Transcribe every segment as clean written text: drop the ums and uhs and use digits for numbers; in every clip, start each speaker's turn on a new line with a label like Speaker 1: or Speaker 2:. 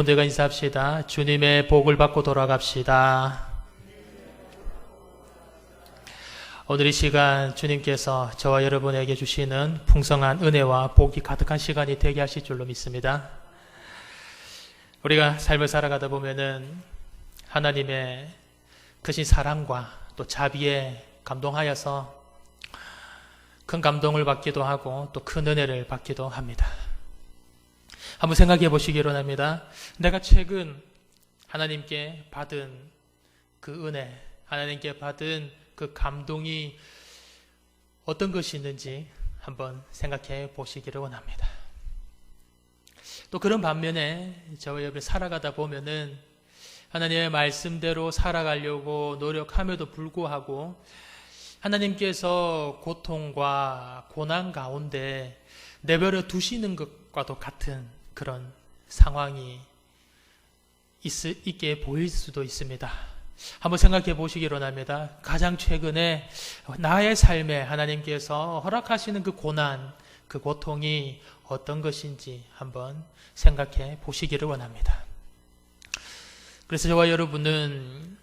Speaker 1: 여러분들과 인사합시다. 주님의 복을 받고 돌아갑시다. 오늘 이 시간 주님께서 저와 여러분에게 주시는 풍성한 은혜와 복이 가득한 시간이 되게 하실 줄로 믿습니다. 우리가 삶을 살아가다 보면은 하나님의 크신 사랑과 또 자비에 감동하여서 큰 감동을 받기도 하고 또 큰 은혜를 받기도 합니다. 한번 생각해 보시기 바랍니다. 내가 최근 하나님께 받은 그 은혜, 하나님께 받은 그 감동이 어떤 것이 있는지 한번 생각해 보시기를 원합니다. 또 그런 반면에 저와 여러분이 살아가다 보면은 하나님의 말씀대로 살아가려고 노력함에도 불구하고 하나님께서 고통과 고난 가운데 내버려 두시는 것과도 같은 그런 상황이 있게 보일 수도 있습니다. 한번 생각해 보시기 바랍니다. 가장 최근에 나의 삶에 하나님께서 허락하시는 그 고난, 그 고통이 어떤 것인지 한번 생각해 보시기를 원합니다. 그래서 저와 여러분은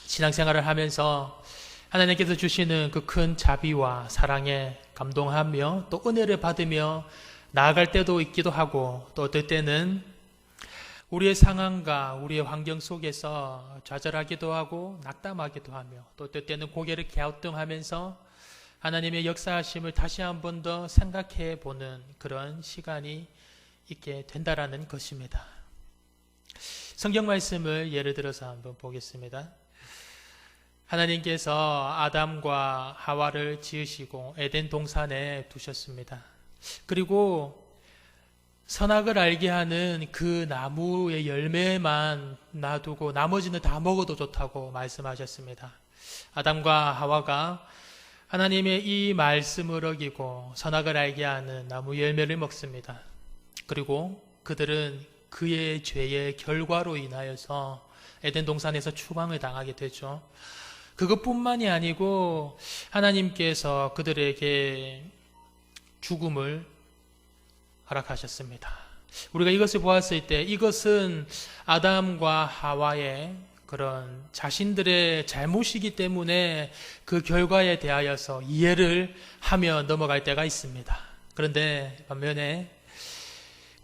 Speaker 1: 신앙생활을 하면서 하나님께서 주시는 그 큰 자비와 사랑에 감동하며 또 은혜를 받으며 나아갈 때도 있기도 하고 또 어떨 때는 우리의 상황과 우리의 환경 속에서 좌절하기도 하고 낙담하기도 하며 또 어떨 때는 고개를 갸우뚱하면서 하나님의 역사하심을 다시 한 번 더 생각해 보는 그런 시간이 있게 된다라는 것입니다. 성경 말씀을 예를 들어서 한번 보겠습니다. 하나님께서 아담과 하와를 지으시고 에덴 동산에 두셨습니다. 그리고 선악을 알게 하는 그 나무의 열매만 놔두고 나머지는 다 먹어도 좋다고 말씀하셨습니다. 아담과 하와가 하나님의 이 말씀을 어기고 선악을 알게 하는 나무 열매를 먹습니다. 그리고 그들은 그의 죄의 결과로 인하여서 에덴 동산에서 추방을 당하게 되죠. 그것뿐만이 아니고 하나님께서 그들에게 죽음을 허락하셨습니다. 우리가 이것을 보았을 때 이것은 아담과 하와의 그런 자신들의 잘못이기 때문에 그 결과에 대하여서 이해를 하며 넘어갈 때가 있습니다. 그런데 반면에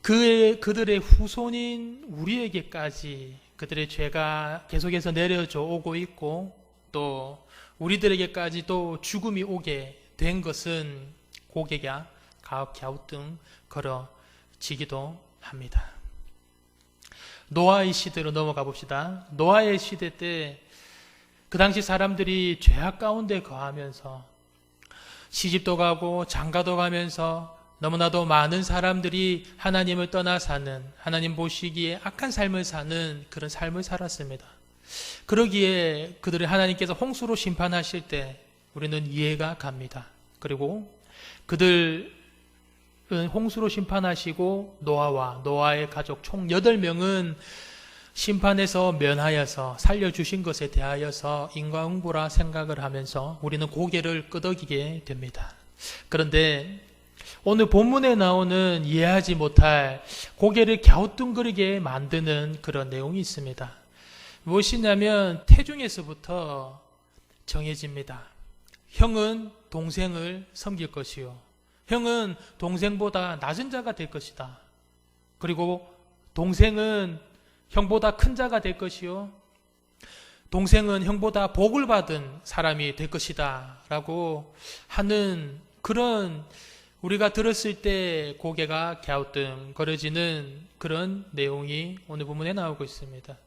Speaker 1: 그들의 후손인 우리에게까지 그들의 죄가 계속해서 내려져 오고 있고 또 우리들에게까지 또 죽음이 오게 된 것은 고개가 갸우뚱 걸어지기도 합니다. 노아의 시대로 넘어가 봅시다. 노아의 시대 때 그 당시 사람들이 죄악 가운데 거하면서 시집도 가고 장가도 가면서 너무나도 많은 사람들이 하나님을 떠나 사는, 하나님 보시기에 악한 삶을 사는 그런 삶을 살았습니다. 그러기에 그들을 하나님께서 홍수로 심판하실 때 우리는 이해가 갑니다. 그리고 그들은 홍수로 심판하시고 노아와 노아의 가족 총 8명은 심판에서 면하여서 살려주신 것에 대하여서 인과응보라 생각을 하면서 우리는 고개를 끄덕이게 됩니다. 그런데 오늘 본문에 나오는 이해하지 못할 고개를 갸우뚱거리게 만드는 그런 내용이 있습니다. 무엇이냐면 태중에서부터 정해집니다. 형은 동생을 섬길 것이요, 형은 동생보다 낮은 자가 될 것이다. 그리고 동생은 형보다 큰 자가 될 것이요, 동생은 형보다 복을 받은 사람이 될 것이다 라고 하는 그런, 우리가 들었을 때 고개가 갸우뚱거려지는 그런 내용이 오늘 본문에 나오고 있습니다.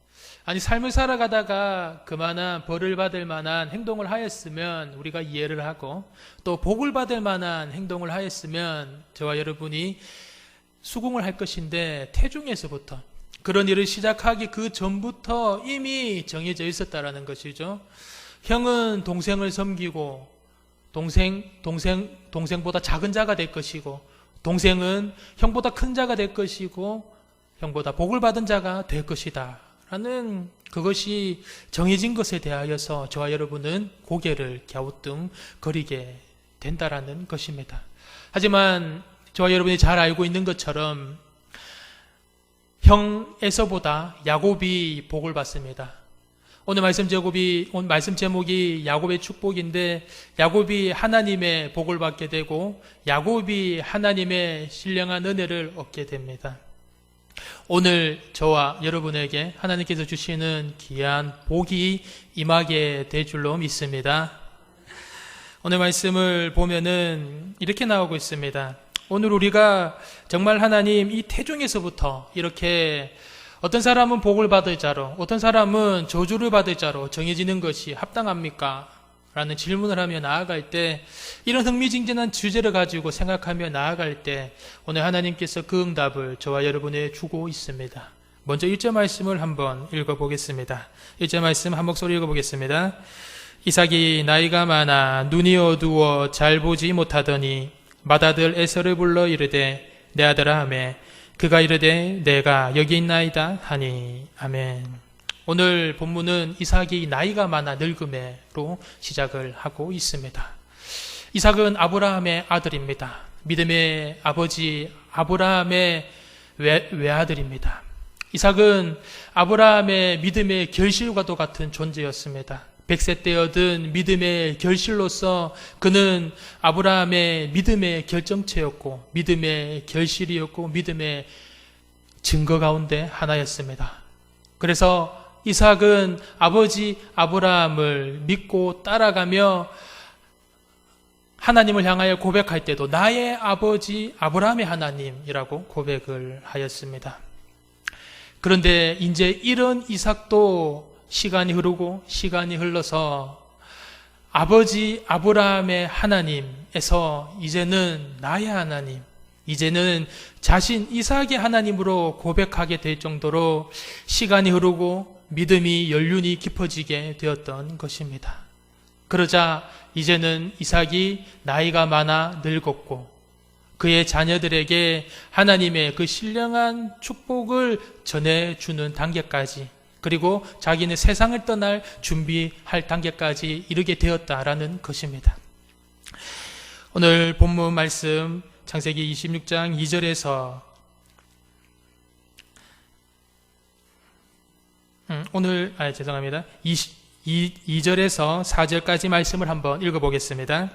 Speaker 1: 아니, 삶을 살아가다가 그만한 벌을 받을 만한 행동을 하였으면 우리가 이해를 하고 또 복을 받을 만한 행동을 하였으면 저와 여러분이 수긍을 할 것인데 태중에서부터 그런 일을 시작하기 그 전부터 이미 정해져 있었다라는 것이죠. 형은 동생을 섬기고 동생보다 작은 자가 될 것이고 동생은 형보다 큰 자가 될 것이고 형보다 복을 받은 자가 될 것이다 라는 그것이 정해진 것에 대하여서 저와 여러분은 고개를 갸우뚱거리게 된다라는 것입니다. 하지만 저와 여러분이 잘 알고 있는 것처럼 형 에서보다 야곱이 복을 받습니다. 오늘 말씀 제목이 야곱의 축복인데, 야곱이 하나님의 복을 받게 되고 야곱이 하나님의 신령한 은혜를 얻게 됩니다. 오늘 저와 여러분에게 하나님께서 주시는 귀한 복이 임하게 될 줄로 믿습니다. 오늘 말씀을 보면은 이렇게 나오고 있습니다. 오늘 우리가 정말 하나님 이 태중에서부터 이렇게 어떤 사람은 복을 받을 자로, 어떤 사람은 저주를 받을 자로 정해지는 것이 합당합니까? 라는 질문을 하며 나아갈 때, 이런 흥미진진한 주제를 가지고 생각하며 나아갈 때 오늘 하나님께서 그 응답을 저와 여러분에 주고 있습니다. 먼저 1절 말씀을 한번 읽어보겠습니다. 1절 말씀 한 목소리 읽어보겠습니다. 이삭이 나이가 많아 눈이 어두워 잘 보지 못하더니 맏아들 에서를 불러 이르되 내 아들아 하매 그가 이르되 내가 여기 있나이다 하니. 아멘. 오늘 본문은 이삭이 나이가 많아 늙음에로 시작을 하고 있습니다. 이삭은 아브라함의 아들입니다. 믿음의 아버지 아브라함의 외아들입니다. 이삭은 아브라함의 믿음의 결실과도 같은 존재였습니다. 100세 때 얻은 믿음의 결실로서 그는 아브라함의 믿음의 결정체였고 믿음의 결실이었고 믿음의 증거 가운데 하나였습니다. 그래서 이삭은 아버지 아브라함을 믿고 따라가며 하나님을 향하여 고백할 때도 나의 아버지 아브라함의 하나님이라고 고백을 하였습니다. 그런데 이제 이런 이삭도 시간이 흐르고 시간이 흘러서 아버지 아브라함의 하나님에서 이제는 나의 하나님, 이제는 자신 이삭의 하나님으로 고백하게 될 정도로 시간이 흐르고 믿음이 연륜이 깊어지게 되었던 것입니다. 그러자 이제는 이삭이 나이가 많아 늙었고 그의 자녀들에게 하나님의 그 신령한 축복을 전해주는 단계까지, 그리고 자기는 세상을 떠날 준비할 단계까지 이르게 되었다라는 것입니다. 오늘 본문 말씀 창세기 26장 2절에서 죄송합니다. 2절에서 4절까지 말씀을 한번 읽어보겠습니다.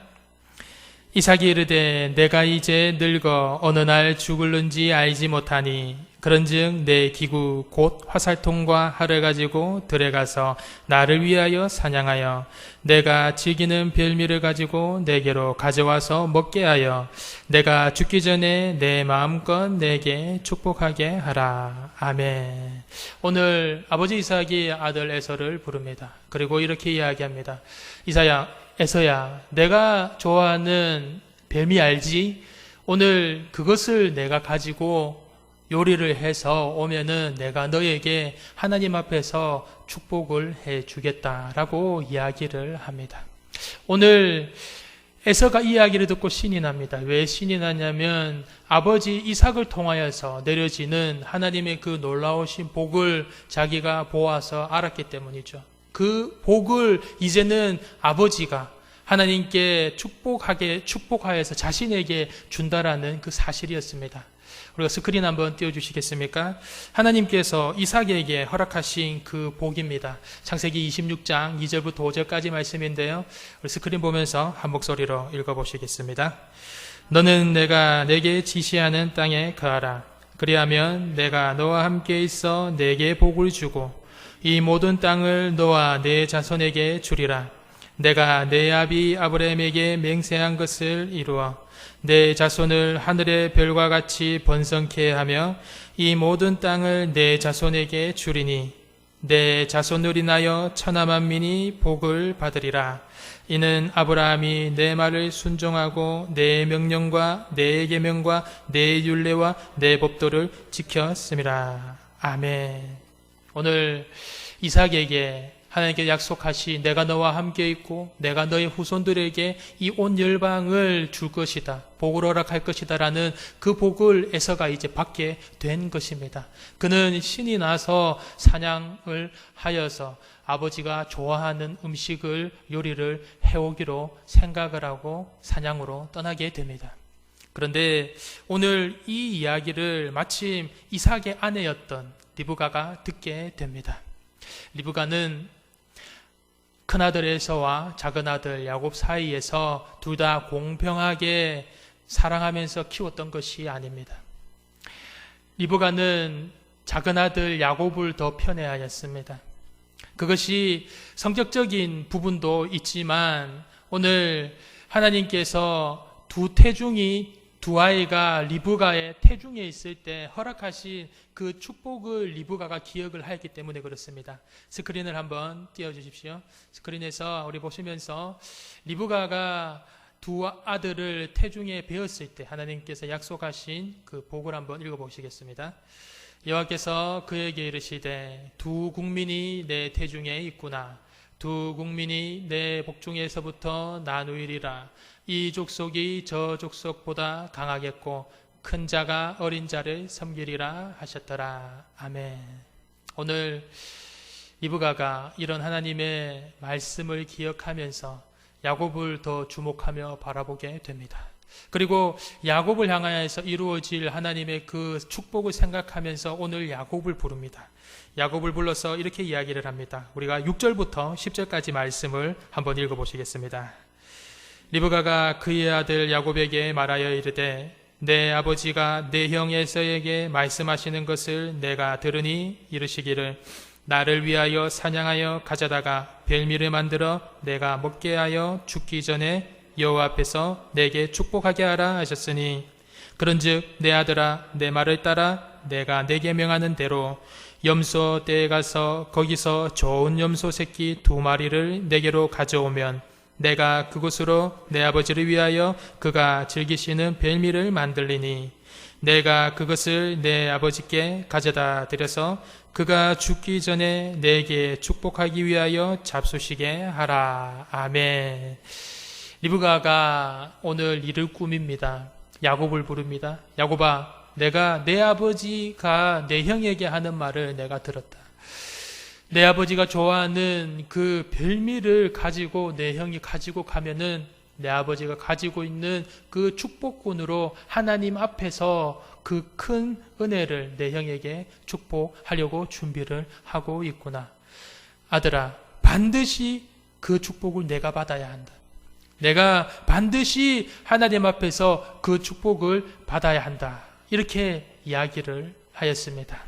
Speaker 1: 이삭이 이르되 내가 이제 늙어 어느 날 죽을는지 알지 못하니 그런즉 내 기구 곧 화살통과 활을 가지고 들에 가서 나를 위하여 사냥하여 내가 즐기는 별미를 가지고 내게로 가져와서 먹게 하여 내가 죽기 전에 내 마음껏 내게 축복하게 하라. 아멘. 오늘 아버지 이삭이 아들 에서를 부릅니다. 그리고 이렇게 이야기합니다. 에서야, 내가 좋아하는 뱀이 알지? 오늘 그것을 내가 가지고 요리를 해서 오면은 내가 너에게 하나님 앞에서 축복을 해 주겠다라고 이야기를 합니다. 오늘 에서가 이 이야기를 듣고 신이 납니다. 왜 신이 나냐면 아버지 이삭을 통하여서 내려지는 하나님의 그 놀라우신 복을 자기가 보아서 알았기 때문이죠. 그 복을 이제는 아버지가 하나님께 축복하여서 자신에게 준다라는 그 사실이었습니다. 우리가 스크린 한번 띄워주시겠습니까? 하나님께서 이삭에게 허락하신 그 복입니다. 창세기 26장 2절부터 5절까지 말씀인데요. 우리 스크린 보면서 한 목소리로 읽어보시겠습니다. 너는 내가 내게 지시하는 땅에 거하라. 그리하면 내가 너와 함께 있어 내게 복을 주고 이 모든 땅을 너와 내 자손에게 주리라. 내가 내 아비 아브라함에게 맹세한 것을 이루어 내 자손을 하늘의 별과 같이 번성케 하며 이 모든 땅을 내 자손에게 주리니 내 자손을 인하여 천하 만민이 복을 받으리라. 이는 아브라함이 내 말을 순종하고 내 명령과 내 계명과 내 율례와 내 법도를 지켰음이라. 아멘. 오늘 이삭에게 하나님께 약속하시 내가 너와 함께 있고 내가 너의 후손들에게 이 온 열방을 줄 것이다. 복을 허락할 것이다 라는 그 복을 에서가 이제 받게 된 것입니다. 그는 신이 나서 사냥을 하여서 아버지가 좋아하는 음식을 요리를 해오기로 생각을 하고 사냥으로 떠나게 됩니다. 그런데 오늘 이 이야기를 마침 이삭의 아내였던 리브가가 듣게 됩니다. 리브가는 큰아들 에서와 작은아들 야곱 사이에서 둘 다 공평하게 사랑하면서 키웠던 것이 아닙니다. 리브가는 작은아들 야곱을 더 편애하였습니다. 그것이 성격적인 부분도 있지만 오늘 하나님께서 두 아이가 리브가의 태중에 있을 때 허락하신 그 축복을 리브가가 기억을 하였기 때문에 그렇습니다. 스크린을 한번 띄워주십시오. 스크린에서 우리 보시면서 리브가가 두 아들을 태중에 베었을 때 하나님께서 약속하신 그 복을 한번 읽어보시겠습니다. 여호와께서 그에게 이르시되 두 국민이 내 태중에 있구나. 두 국민이 내 복중에서부터 나누이리라. 이 족속이 저 족속보다 강하겠고 큰 자가 어린 자를 섬기리라 하셨더라. 아멘. 오늘 리브가가 이런 하나님의 말씀을 기억하면서 야곱을 더 주목하며 바라보게 됩니다. 그리고 야곱을 향하여서 이루어질 하나님의 그 축복을 생각하면서 오늘 야곱을 부릅니다. 야곱을 불러서 이렇게 이야기를 합니다. 우리가 6절부터 10절까지 말씀을 한번 읽어보시겠습니다. 리브가가 그의 아들 야곱에게 말하여 이르되 내 아버지가 내 형 에서에게 말씀하시는 것을 내가 들으니 이르시기를 나를 위하여 사냥하여 가져다가 별미를 만들어 내가 먹게 하여 죽기 전에 여호와 앞에서 내게 축복하게 하라 하셨으니 그런즉 내 아들아 내 말을 따라 내가 내게 명하는 대로 염소 떼에 가서 거기서 좋은 염소 새끼 2마리를 내게로 가져오면 내가 그곳으로 내 아버지를 위하여 그가 즐기시는 별미를 만들리니 내가 그것을 내 아버지께 가져다 드려서 그가 죽기 전에 내게 축복하기 위하여 잡수시게 하라. 아멘. 리브가가 오늘 이를 꾸밉니다. 야곱을 부릅니다. 야곱아, 내가 내 아버지가 내 형에게 하는 말을 내가 들었다. 내 아버지가 좋아하는 그 별미를 가지고 내 형이 가지고 가면은 내 아버지가 가지고 있는 그 축복꾼으로 하나님 앞에서 그 큰 은혜를 내 형에게 축복하려고 준비를 하고 있구나. 아들아, 반드시 그 축복을 내가 받아야 한다. 내가 반드시 하나님 앞에서 그 축복을 받아야 한다. 이렇게 이야기를 하였습니다.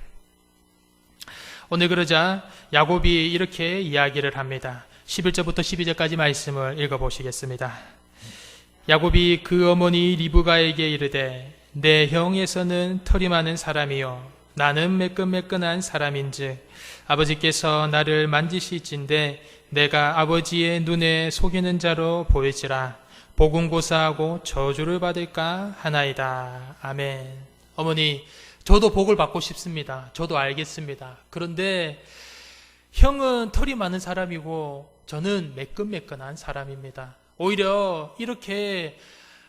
Speaker 1: 오늘 그러자 야곱이 이렇게 이야기를 합니다. 11절부터 12절까지 말씀을 읽어보시겠습니다. 야곱이 그 어머니 리브가에게 이르되 내 형에서는 털이 많은 사람이요 나는 매끈매끈한 사람인즉 아버지께서 나를 만지시진대 내가 아버지의 눈에 속이는 자로 보일지라 복음고사하고 저주를 받을까 하나이다. 아멘. 어머니, 저도 복을 받고 싶습니다. 저도 알겠습니다. 그런데 형은 털이 많은 사람이고 저는 매끈매끈한 사람입니다. 오히려 이렇게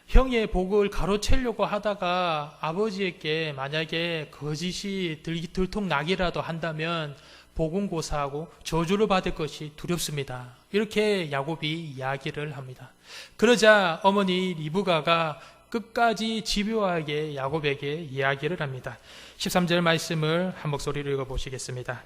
Speaker 1: 형의 복을 가로채려고 하다가 아버지에게 만약에 거짓이 들통나기라도 한다면 복음고사하고 저주를 받을 것이 두렵습니다. 이렇게 야곱이 이야기를 합니다. 그러자 어머니 리브가가 끝까지 집요하게 야곱에게 이야기를 합니다. 13절 말씀을 한 목소리로 읽어보시겠습니다.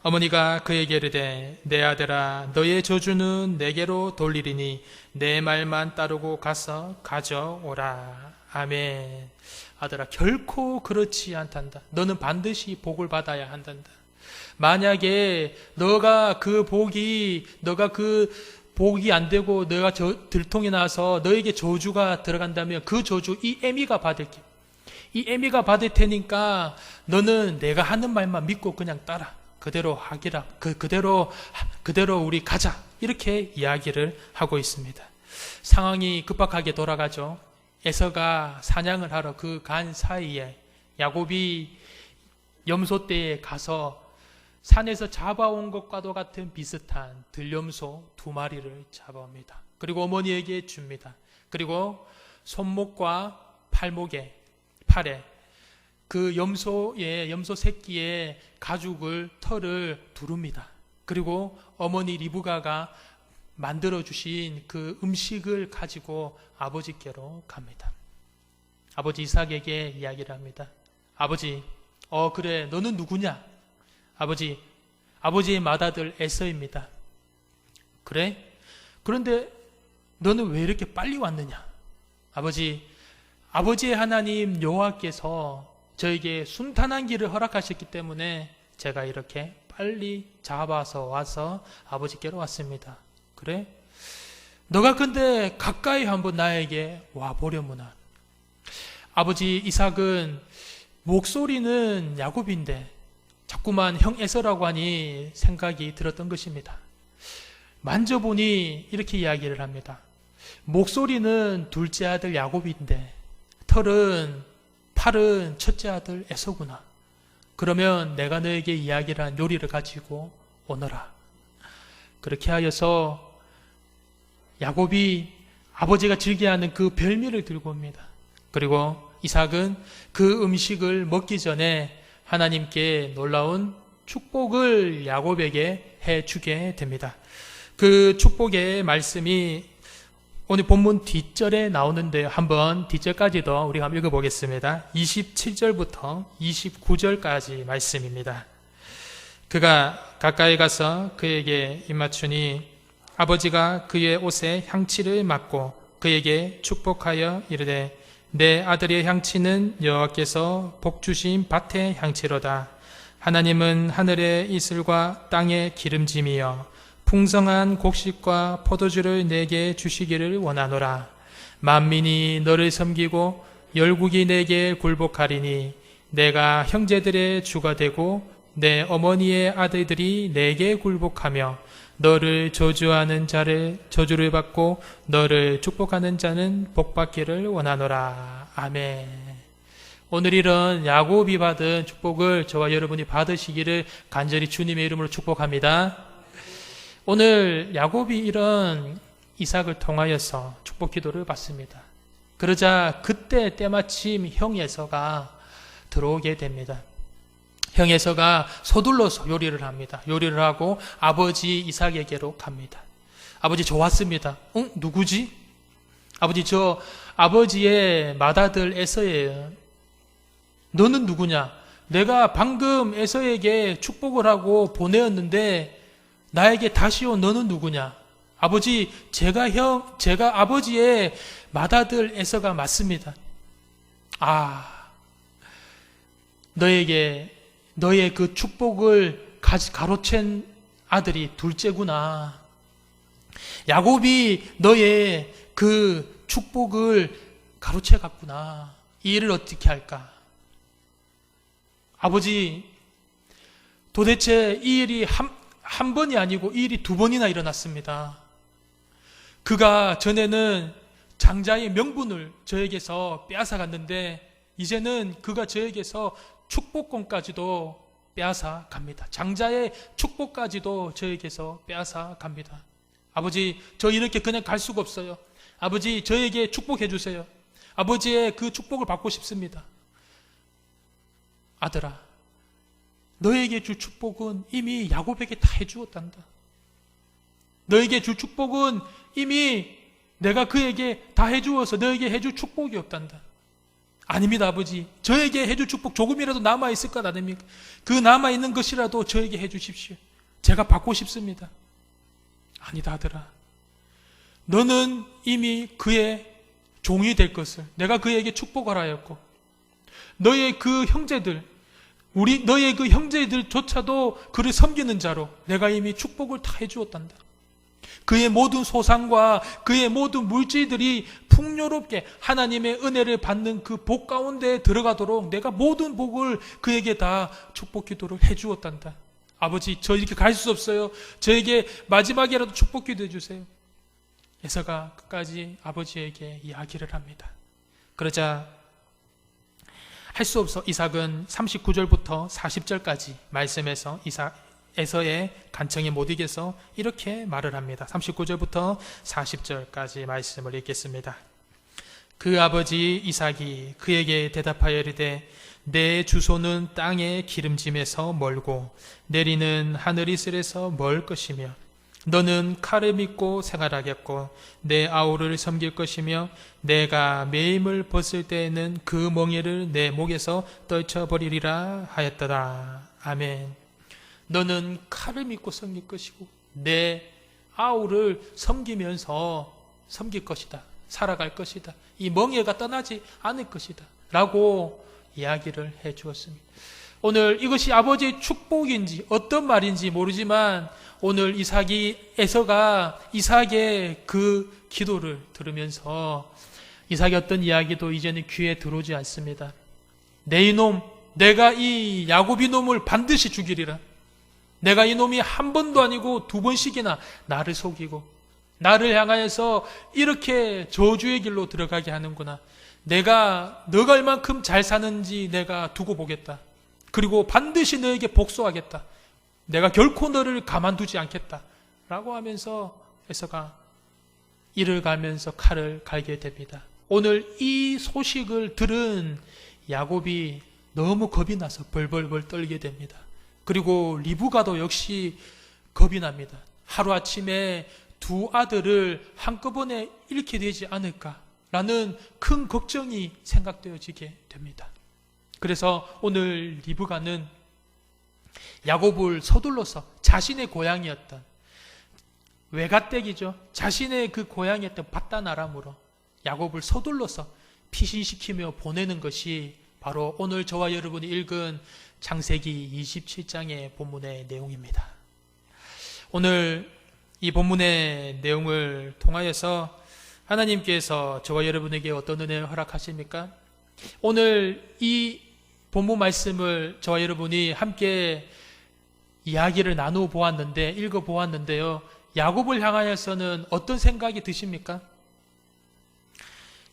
Speaker 1: 어머니가 그에게 이르되 내 아들아 너의 저주는 내게로 돌리리니 내 말만 따르고 가서 가져오라. 아멘. 아들아, 결코 그렇지 않단다. 너는 반드시 복을 받아야 한단다. 만약에 너가 그 복이 안 되고 너가 들통이 나서 너에게 저주가 들어간다면 그 저주 이 애미가 받을게. 이 애미가 받을 테니까 너는 내가 하는 말만 믿고 그냥 따라. 그대로 하기라. 그대로 우리 가자. 이렇게 이야기를 하고 있습니다. 상황이 급박하게 돌아가죠. 에서가 사냥을 하러 그 간 사이에 야곱이 염소떼에 가서 산에서 잡아온 것과도 같은 비슷한 들염소 2마리를 잡아옵니다. 그리고 어머니에게 줍니다. 그리고 손목과 팔에 그 염소 새끼의 털을 두릅니다. 그리고 어머니 리브가가 만들어주신 그 음식을 가지고 아버지께로 갑니다. 아버지 이삭에게 이야기를 합니다. 아버지, 그래, 너는 누구냐? 아버지의 맏아들 에서입니다. 그래? 그런데 너는 왜 이렇게 빨리 왔느냐? 아버지의 하나님 여호와께서 저에게 순탄한 길을 허락하셨기 때문에 제가 이렇게 빨리 잡아서 와서 아버지께로 왔습니다. 그래? 너가 근데 가까이 한번 나에게 와보려무나. 아버지 이삭은 목소리는 야곱인데 자꾸만 형 에서라고 하니 생각이 들었던 것입니다. 만져보니 이렇게 이야기를 합니다. 목소리는 둘째 아들 야곱인데 팔은 첫째 아들 에서구나. 그러면 내가 너에게 이야기를 한 요리를 가지고 오너라. 그렇게 하여서 야곱이 아버지가 즐겨하는 그 별미를 들고 옵니다. 그리고 이삭은 그 음식을 먹기 전에 하나님께 놀라운 축복을 야곱에게 해주게 됩니다. 그 축복의 말씀이 오늘 본문 뒷절에 나오는데요. 한번 뒷절까지도 우리가 한번 읽어보겠습니다. 27절부터 29절까지 말씀입니다. 그가 가까이 가서 그에게 입맞추니 아버지가 그의 옷에 향치를 맡고 그에게 축복하여 이르되 내 아들의 향치는 여호와께서 복주신 밭의 향치로다. 하나님은 하늘의 이슬과 땅의 기름짐이여 풍성한 곡식과 포도주를 내게 주시기를 원하노라. 만민이 너를 섬기고 열국이 내게 굴복하리니 내가 형제들의 주가 되고 내 어머니의 아들들이 내게 굴복하며 너를 저주하는 자를 저주를 받고 너를 축복하는 자는 복받기를 원하노라. 아멘. 오늘 이런 야곱이 받은 축복을 저와 여러분이 받으시기를 간절히 주님의 이름으로 축복합니다. 오늘 야곱이 이런 이삭을 통하여서 축복 기도를 받습니다. 그러자 그때 때마침 형 에서가 들어오게 됩니다. 형 에서가 서둘러서 요리를 합니다. 요리를 하고 아버지 이삭에게로 갑니다. 아버지 저 왔습니다. 응? 누구지? 아버지 저 아버지의 맏아들 에서예요. 너는 누구냐? 내가 방금 에서에게 축복을 하고 보내었는데 나에게 다시 온 너는 누구냐? 아버지, 제가 아버지의 맏아들 에서가 맞습니다. 너의 그 축복을 가로챈 아들이 둘째구나. 야곱이 너의 그 축복을 가로채 갔구나. 이 일을 어떻게 할까? 아버지, 도대체 이 일이 한 번이 아니고 이 일이 두 번이나 일어났습니다. 그가 전에는 장자의 명분을 저에게서 빼앗아 갔는데 이제는 그가 저에게서 축복권까지도 빼앗아 갑니다. 장자의 축복까지도 저에게서 빼앗아 갑니다. 아버지, 저 이렇게 그냥 갈 수가 없어요. 아버지, 저에게 축복해 주세요. 아버지의 그 축복을 받고 싶습니다. 아들아, 너에게 줄 축복은 이미 야곱에게 다 해주었단다. 너에게 줄 축복은 이미 내가 그에게 다 해주어서 너에게 해줄 축복이 없단다. 아닙니다, 아버지. 저에게 해줄 축복 조금이라도 남아있을 것 아닙니까? 그 남아있는 것이라도 저에게 해주십시오. 제가 받고 싶습니다. 아니다, 아들아. 너는 이미 그의 종이 될 것을 내가 그에게 축복을 하였고 너의 그 형제들조차도 그를 섬기는 자로 내가 이미 축복을 다 해주었단다. 그의 모든 소상과 그의 모든 물질들이 풍요롭게 하나님의 은혜를 받는 그 복 가운데 들어가도록 내가 모든 복을 그에게 다 축복 기도를 해주었단다. 아버지, 저 이렇게 갈 수 없어요. 저에게 마지막이라도 축복 기도해 주세요. 에서가 끝까지 아버지에게 이야기를 합니다. 그러자 할 수 없어 이삭은 39절부터 40절까지 말씀에서 에서의 간청에 못 이겨서 이렇게 말을 합니다. 39절부터 40절까지 말씀을 읽겠습니다. 그 아버지 이삭이 그에게 대답하여 이르되 내 주소는 땅의 기름짐에서 멀고 내리는 하늘 이슬에서 멀 것이며 너는 칼을 믿고 생활하겠고 내 아우를 섬길 것이며 내가 매임을 벗을 때에는 그 멍에를 내 목에서 떨쳐버리리라 하였더라. 아멘. 너는 칼을 믿고 섬길 것이고 내 아우를 섬기면서 섬길 것이다. 살아갈 것이다. 이 멍에가 떠나지 않을 것이다. 라고 이야기를 해 주었습니다. 오늘 이것이 아버지의 축복인지 어떤 말인지 모르지만 오늘 에서가 이삭의 그 기도를 들으면서 이삭의 어떤 이야기도 이제는 귀에 들어오지 않습니다. 내 이놈, 내가 이 야곱 이놈을 반드시 죽이리라. 내가 이놈이 한 번도 아니고 두 번씩이나 나를 속이고 나를 향하여서 이렇게 저주의 길로 들어가게 하는구나. 내가 너가 얼만큼 잘 사는지 내가 두고 보겠다. 그리고 반드시 너에게 복수하겠다. 내가 결코 너를 가만두지 않겠다. 라고 하면서 에서가 이를 갈면서 칼을 갈게 됩니다. 오늘 이 소식을 들은 야곱이 너무 겁이 나서 벌벌벌 떨게 됩니다. 그리고 리브가도 역시 겁이 납니다. 하루아침에 두 아들을 한꺼번에 잃게 되지 않을까라는 큰 걱정이 생각되어지게 됩니다. 그래서 오늘 리브가는 야곱을 서둘러서 자신의 고향이었던 외가댁이죠. 자신의 그 고향이었던 밧단 아람으로 야곱을 서둘러서 피신시키며 보내는 것이 바로 오늘 저와 여러분이 읽은 창세기 27장의 본문의 내용입니다. 오늘 이 본문의 내용을 통하여서 하나님께서 저와 여러분에게 어떤 은혜를 허락하십니까? 오늘 이 본문 말씀을 저와 여러분이 함께 이야기를 나누어 보았는데, 읽어 보았는데요. 야곱을 향하여서는 어떤 생각이 드십니까?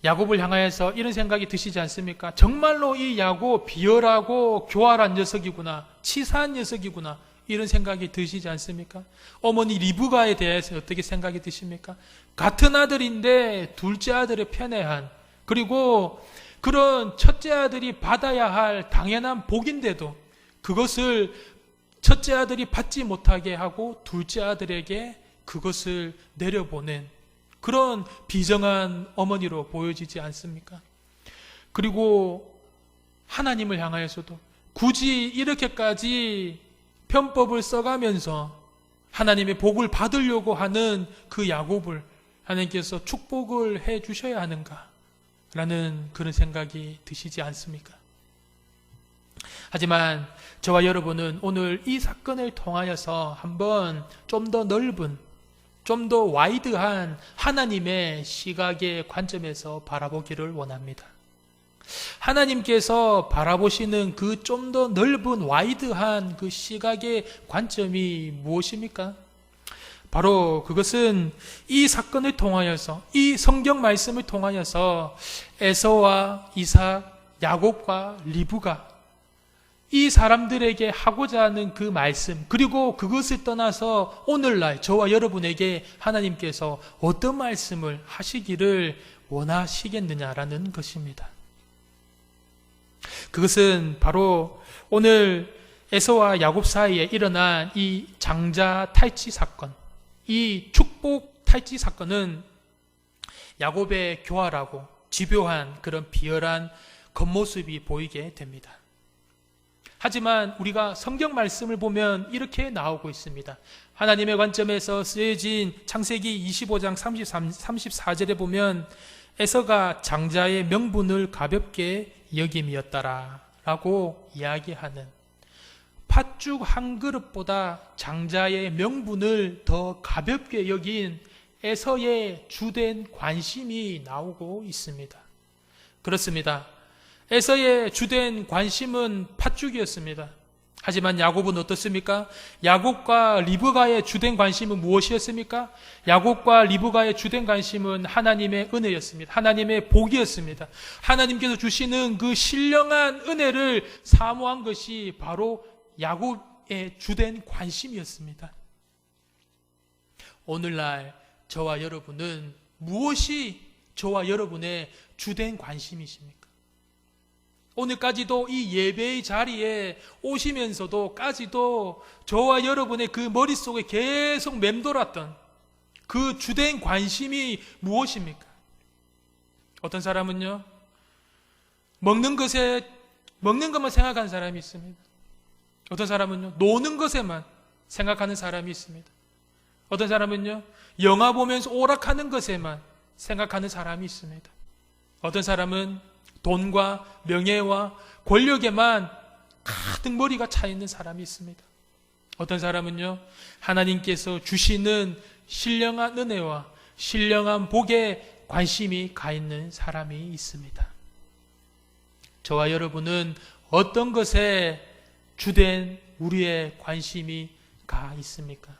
Speaker 1: 야곱을 향하여서 이런 생각이 드시지 않습니까? 정말로 이 야곱 비열하고 교활한 녀석이구나, 치사한 녀석이구나, 이런 생각이 드시지 않습니까? 어머니 리브가에 대해서 어떻게 생각이 드십니까? 같은 아들인데 둘째 아들의 편애한, 그리고 그런 첫째 아들이 받아야 할 당연한 복인데도 그것을 첫째 아들이 받지 못하게 하고 둘째 아들에게 그것을 내려보낸 그런 비정한 어머니로 보여지지 않습니까? 그리고 하나님을 향하여서도 굳이 이렇게까지 편법을 써가면서 하나님의 복을 받으려고 하는 그 야곱을 하나님께서 축복을 해 주셔야 하는가? 라는 그런 생각이 드시지 않습니까? 하지만 저와 여러분은 오늘 이 사건을 통하여서 한번 좀 더 넓은, 좀 더 와이드한 하나님의 시각의 관점에서 바라보기를 원합니다. 하나님께서 바라보시는 그 좀 더 넓은 와이드한 그 시각의 관점이 무엇입니까? 바로 그것은 이 사건을 통하여서, 이 성경 말씀을 통하여서 에서와 이삭, 야곱과 리브가 이 사람들에게 하고자 하는 그 말씀, 그리고 그것을 떠나서 오늘날 저와 여러분에게 하나님께서 어떤 말씀을 하시기를 원하시겠느냐라는 것입니다. 그것은 바로 오늘 에서와 야곱 사이에 일어난 이 장자 탈취 사건, 이 축복 탈취 사건은 야곱의 교활하고 집요한 그런 비열한 겉모습이 보이게 됩니다. 하지만 우리가 성경 말씀을 보면 이렇게 나오고 있습니다. 하나님의 관점에서 쓰여진 창세기 25장 34절에 보면 에서가 장자의 명분을 가볍게 여김이었더라 라고 이야기하는, 팥죽 한 그릇보다 장자의 명분을 더 가볍게 여긴 에서의 주된 관심이 나오고 있습니다. 그렇습니다. 에서의 주된 관심은 팥죽이었습니다. 하지만 야곱은 어떻습니까? 야곱과 리브가의 주된 관심은 무엇이었습니까? 야곱과 리브가의 주된 관심은 하나님의 은혜였습니다. 하나님의 복이었습니다. 하나님께서 주시는 그 신령한 은혜를 사모한 것이 바로 야곱의 주된 관심이었습니다. 오늘날 저와 여러분은 무엇이 저와 여러분의 주된 관심이십니까? 오늘까지도 이 예배의 자리에 오시면서도까지도 저와 여러분의 그 머릿속에 계속 맴돌았던 그 주된 관심이 무엇입니까? 어떤 사람은요, 먹는 것만 생각하는 사람이 있습니다. 어떤 사람은요, 노는 것에만 생각하는 사람이 있습니다. 어떤 사람은요, 영화 보면서 오락하는 것에만 생각하는 사람이 있습니다. 어떤 사람은 돈과 명예와 권력에만 가득 머리가 차 있는 사람이 있습니다. 어떤 사람은요, 하나님께서 주시는 신령한 은혜와 신령한 복에 관심이 가 있는 사람이 있습니다. 저와 여러분은 어떤 것에 주된 우리의 관심이 가 있습니까?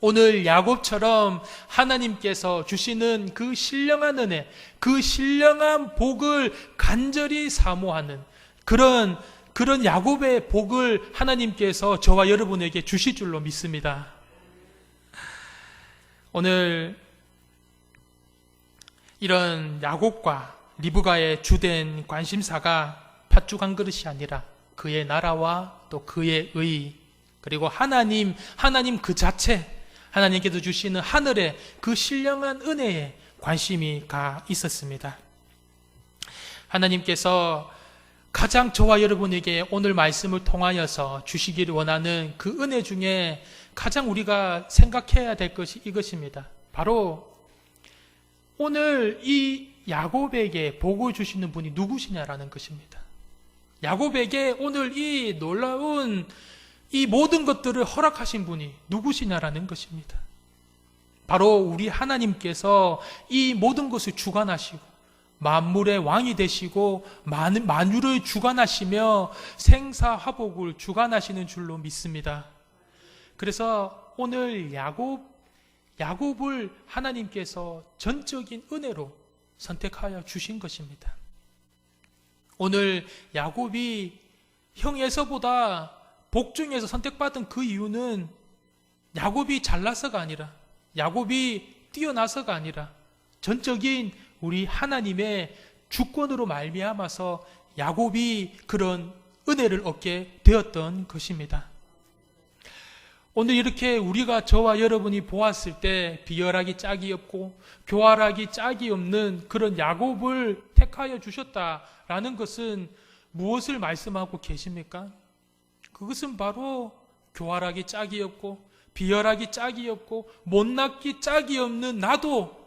Speaker 1: 오늘 야곱처럼 하나님께서 주시는 그 신령한 은혜, 그 신령한 복을 간절히 사모하는 그런 야곱의 복을 하나님께서 저와 여러분에게 주실 줄로 믿습니다. 오늘 이런 야곱과 리브가의 주된 관심사가 팥죽 한 그릇이 아니라 그의 나라와 또 그의 의, 그리고 하나님 그 자체, 하나님께서 주시는 하늘의 그 신령한 은혜에 관심이 가 있었습니다. 하나님께서 가장 저와 여러분에게 오늘 말씀을 통하여서 주시기를 원하는 그 은혜 중에 가장 우리가 생각해야 될 것이 이것입니다. 바로 오늘 이 야곱에게 복을 주시는 분이 누구시냐라는 것입니다. 야곱에게 오늘 이 놀라운 이 모든 것들을 허락하신 분이 누구시냐라는 것입니다. 바로 우리 하나님께서 이 모든 것을 주관하시고 만물의 왕이 되시고 만유를 주관하시며 생사화복을 주관하시는 줄로 믿습니다. 그래서 오늘 야곱을 하나님께서 전적인 은혜로 선택하여 주신 것입니다. 오늘 야곱이 형 에서보다 복중에서 선택받은 그 이유는 야곱이 잘나서가 아니라, 야곱이 뛰어나서가 아니라 전적인 우리 하나님의 주권으로 말미암아서 야곱이 그런 은혜를 얻게 되었던 것입니다. 오늘 이렇게 우리가 저와 여러분이 보았을 때 비열하기 짝이 없고 교활하기 짝이 없는 그런 야곱을 택하여 주셨다라는 것은 무엇을 말씀하고 계십니까? 그것은 바로 교활하기 짝이 없고 비열하기 짝이 없고 못났기 짝이 없는 나도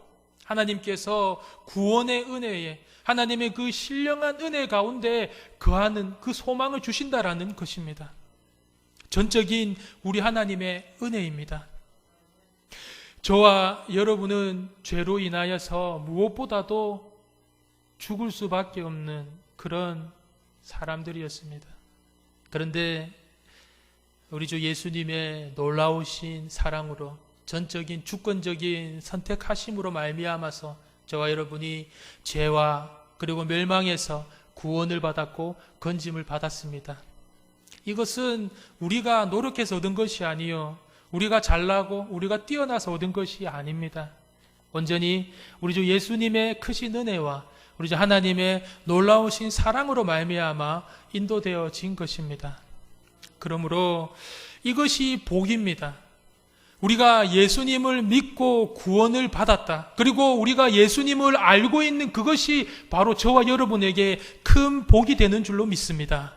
Speaker 1: 하나님께서 구원의 은혜에, 하나님의 그 신령한 은혜 가운데 거하는 그 소망을 주신다라는 것입니다. 전적인 우리 하나님의 은혜입니다. 저와 여러분은 죄로 인하여서 무엇보다도 죽을 수밖에 없는 그런 사람들이었습니다. 그런데 우리 주 예수님의 놀라우신 사랑으로, 전적인 주권적인 선택하심으로 말미암아서 저와 여러분이 죄와 그리고 멸망에서 구원을 받았고 건짐을 받았습니다. 이것은 우리가 노력해서 얻은 것이 아니요, 우리가 잘나고 우리가 뛰어나서 얻은 것이 아닙니다. 온전히 우리 주 예수님의 크신 은혜와 우리 주 하나님의 놀라우신 사랑으로 말미암아 인도되어진 것입니다. 그러므로 이것이 복입니다. 우리가 예수님을 믿고 구원을 받았다. 그리고 우리가 예수님을 알고 있는 그것이 바로 저와 여러분에게 큰 복이 되는 줄로 믿습니다.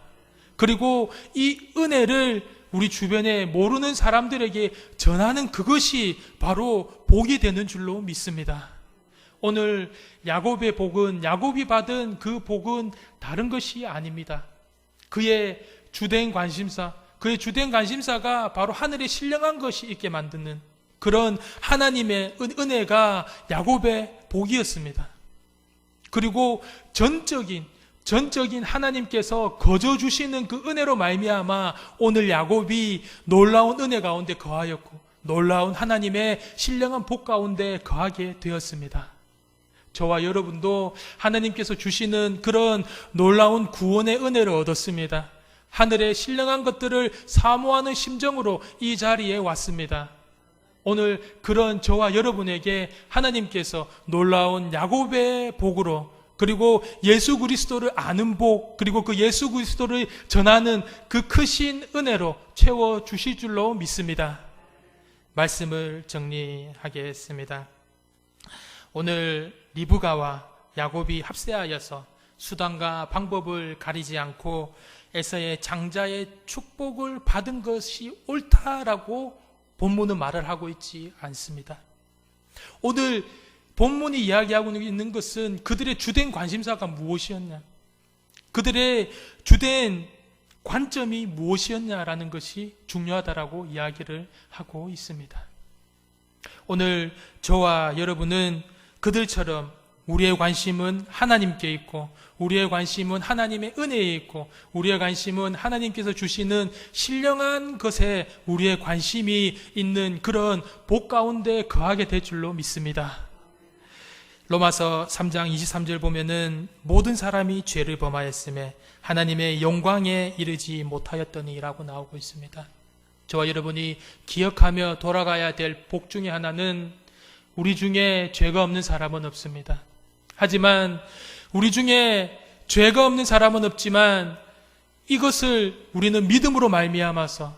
Speaker 1: 그리고 이 은혜를 우리 주변에 모르는 사람들에게 전하는 그것이 바로 복이 되는 줄로 믿습니다. 오늘 야곱의 복은, 야곱이 받은 그 복은 다른 것이 아닙니다. 그의 주된 관심사가 바로 하늘에 신령한 것이 있게 만드는 그런 하나님의 은혜가 야곱의 복이었습니다. 그리고 전적인 하나님께서 거저 주시는 그 은혜로 말미암아 오늘 야곱이 놀라운 은혜 가운데 거하였고 놀라운 하나님의 신령한 복 가운데 거하게 되었습니다. 저와 여러분도 하나님께서 주시는 그런 놀라운 구원의 은혜를 얻었습니다. 하늘의 신령한 것들을 사모하는 심정으로 이 자리에 왔습니다. 오늘 그런 저와 여러분에게 하나님께서 놀라운 야곱의 복으로 그리고 예수 그리스도를 아는 복, 그리고 그 예수 그리스도를 전하는 그 크신 은혜로 채워주실 줄로 믿습니다. 말씀을 정리하겠습니다. 오늘 리브가와 야곱이 합세하여서 수단과 방법을 가리지 않고 에서의 장자의 축복을 받은 것이 옳다라고 본문은 말을 하고 있지 않습니다. 오늘 본문이 이야기하고 있는 것은 그들의 주된 관심사가 무엇이었냐, 그들의 주된 관점이 무엇이었냐라는 것이 중요하다라고 이야기를 하고 있습니다. 오늘 저와 여러분은 그들처럼 우리의 관심은 하나님께 있고, 우리의 관심은 하나님의 은혜에 있고, 우리의 관심은 하나님께서 주시는 신령한 것에 우리의 관심이 있는 그런 복 가운데 거하게 될 줄로 믿습니다. 로마서 3장 23절 보면은 모든 사람이 죄를 범하였음에 하나님의 영광에 이르지 못하였더니라고 나오고 있습니다. 저와 여러분이 기억하며 돌아가야 될 복 중에 하나는 우리 중에 죄가 없는 사람은 없습니다. 하지만 우리 중에 죄가 없는 사람은 없지만 이것을 우리는 믿음으로 말미암아서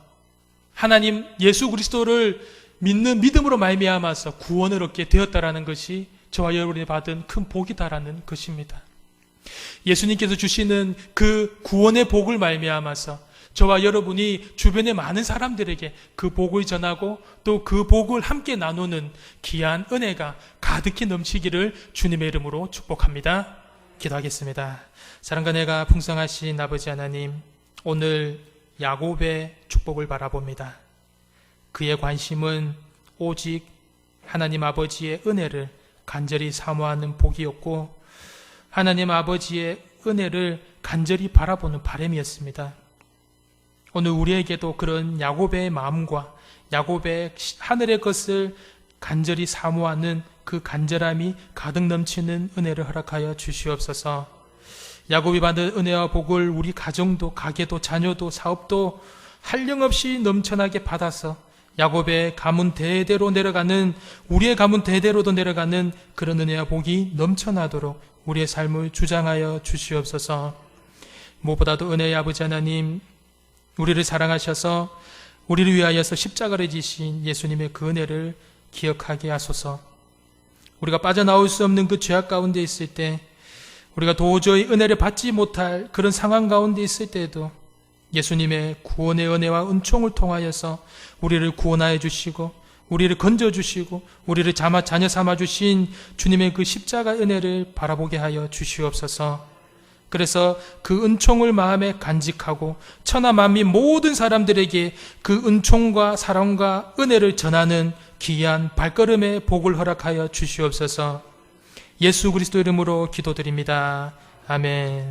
Speaker 1: 하나님 예수 그리스도를 믿는 믿음으로 말미암아서 구원을 얻게 되었다라는 것이 저와 여러분이 받은 큰 복이다라는 것입니다. 예수님께서 주시는 그 구원의 복을 말미암아서 저와 여러분이 주변의 많은 사람들에게 그 복을 전하고 또 그 복을 함께 나누는 귀한 은혜가 가득히 넘치기를 주님의 이름으로 축복합니다. 기도하겠습니다. 사랑과 은혜가 풍성하신 아버지 하나님, 오늘 야곱의 축복을 바라봅니다. 그의 관심은 오직 하나님 아버지의 은혜를 간절히 사모하는 복이었고, 하나님 아버지의 은혜를 간절히 바라보는 바람이었습니다. 오늘 우리에게도 그런 야곱의 마음과 야곱의 하늘의 것을 간절히 사모하는 그 간절함이 가득 넘치는 은혜를 허락하여 주시옵소서. 야곱이 받은 은혜와 복을 우리 가정도, 가게도, 자녀도, 사업도 한량없이 넘쳐나게 받아서 야곱의 가문 대대로 내려가는, 우리의 가문 대대로도 내려가는 그런 은혜와 복이 넘쳐나도록 우리의 삶을 주장하여 주시옵소서. 무엇보다도 은혜의 아버지 하나님, 우리를 사랑하셔서 우리를 위하여서 십자가를 지신 예수님의 그 은혜를 기억하게 하소서. 우리가 빠져나올 수 없는 그 죄악 가운데 있을 때, 우리가 도저히 은혜를 받지 못할 그런 상황 가운데 있을 때에도 예수님의 구원의 은혜와 은총을 통하여서 우리를 구원하여 주시고, 우리를 건져주시고, 우리를 자녀 삼아 주신 주님의 그 십자가 은혜를 바라보게 하여 주시옵소서. 그래서 그 은총을 마음에 간직하고 천하 만민 모든 사람들에게 그 은총과 사랑과 은혜를 전하는 귀한 발걸음의 복을 허락하여 주시옵소서. 예수 그리스도 이름으로 기도드립니다. 아멘.